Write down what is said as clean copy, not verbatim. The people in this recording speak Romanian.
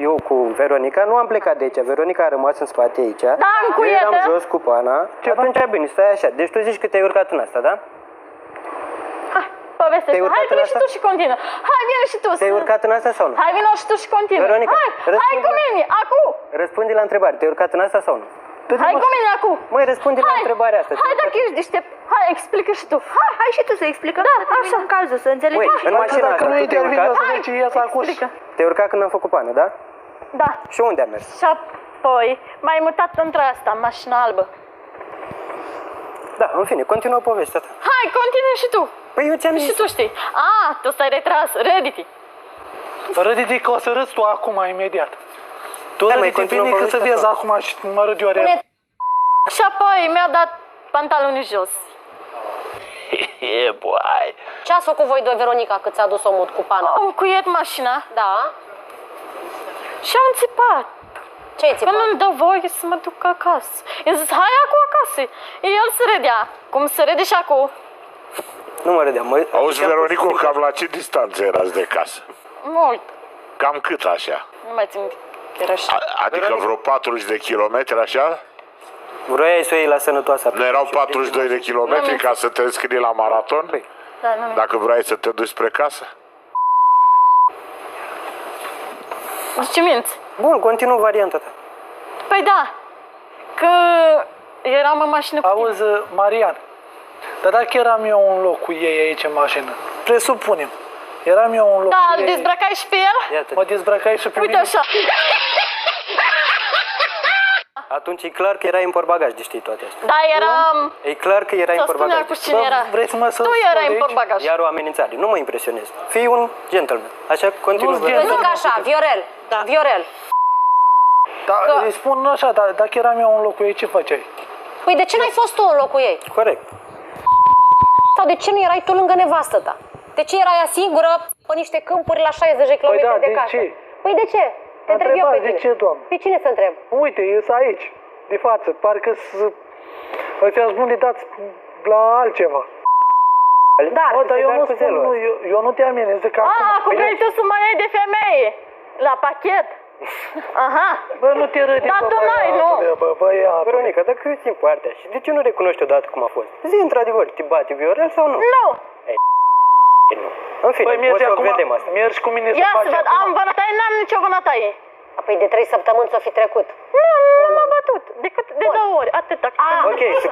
eu cu Veronica nu am plecat de aici. Veronica a rămas în spate aici. Da, în Eu cuietă. eram jos cu pana. Atunci, bine, stai așa. Deci tu zici că te-ai urcat în asta, da? Hai, povestește. urcat Hai, în vino și asta? tu și continuă. Hai, vino și tu. Te-ai urcat în asta sau nu? Hai, vino și tu și continuă. Veronica, Hai, hai răspunde cu la- mine, acum. Răspunde la întrebare. Te-ai urcat în asta sau nu? Hai cu mine acum. Măi, răspunde la Hai, întrebarea asta. Hai, dacă ești deștept. Hai, explică și tu. Hai, Hai și tu să explicăm. Da, să terminăm așa. cazul, să înțelegi. Măi, în mașina Dacă asta, nu tu te-ai intervine, o urcat? să zici, ies acum. Te-ai urcat când am făcut pană, da? da. Și unde am mers? Și apoi m-ai mutat între asta, în mașina albă. Da, în fine, continuă povestea ta. Hai, continui și tu. Păi eu ți-am Și zis. tu știi. Tu stai retras, Reddit. Râdi că o să râzi tu acum, imediat. Tu Hai, mai râdi, continuă bine că să povestea vezi ta. acum și mă râd eu Pune- Și apoi mi-a dat pantalonii jos. Boy. Ce ați făcut voi doi, Veronica, cât ți-a dus omul cu pana? Am cuiet mașina Da? și am țipat. Ce ai țipat? Până îmi dă voie să mă duc acasă. I-am zis, hai acum acasă. El se râdea. Cum se râde și acum. Nu mă râdeam, mă... Auzi, Veronico, cam la ce distanță erați de casă? Mult. Cam cât așa? Nu mai țin că era așa. Adică vreo 40 de kilometri așa? Vroiai să o iei la sănătoasa. Nu erau 42 de kilometri ca să te înscrii la maraton? Da, nu. Dacă vrei să te duci spre casă? Ce minți? Bun, continuă varianta ta. Păi da. Că eram în mașină cu tine. Auzi, Marian, dar dacă eram eu în loc cu ei aici în mașină, presupunem, eram eu în loc Da, cu îl ei, dezbrăcai și pe el? Iată. mă dezbrăcai și pe Uite mine? așa. Atunci e clar că erai în portbagaj de știi toate astea. Da, eram... E clar că erai în Să spunea portbagaj. cu cine era. Vrei să mă să Tu spun erai de în aici? portbagaj. Iar o amenințare. Nu mă impresionezi. Fii un gentleman. Așa, continuă. Nu-s vorba. Zic așa, Viorel, Viorel, Da, îi spun așa, dar dacă eram eu în locul ei, ce făceai? păi de ce n-ai fost tu în locul ei? Corect. Sau de ce nu erai tu lângă nevastă ta? De ce erai aia singură pe niște câmpuri la 60 de km Păi da, de de casă? ce? Păi de ce? Te întreb eu pe Întrebați, tine. de ce, doamnă? Pe cine să întreb? Uite, ies aici, de față, parcă ăștia buni dați la altceva. Dar, Bă, dar eu nu cu spun, zelul nu, eu nu te amenez, zic acum. Acum vrei tu să mă iei de femeie. La pachet. Aha. Bă, nu te râdi, Dar bă, tu n-ai, nu. băiatule, bă, băiatule. Veronica, dacă eu țin partea și de ce nu recunoști odată cum a fost? Zi, într-adevăr, te bate Viorel sau nu? Nu. Nu. În fine, Păi o mergi să o acum, vedem asta. mergi cu mine să Ia să faci văd. acum. Am vânătaie, n-am nicio vânătaie. Păi de 3 săptămâni s-o fi trecut. Nu, nu m-a bătut. Decât de 2 ori. Atâta. Ok, să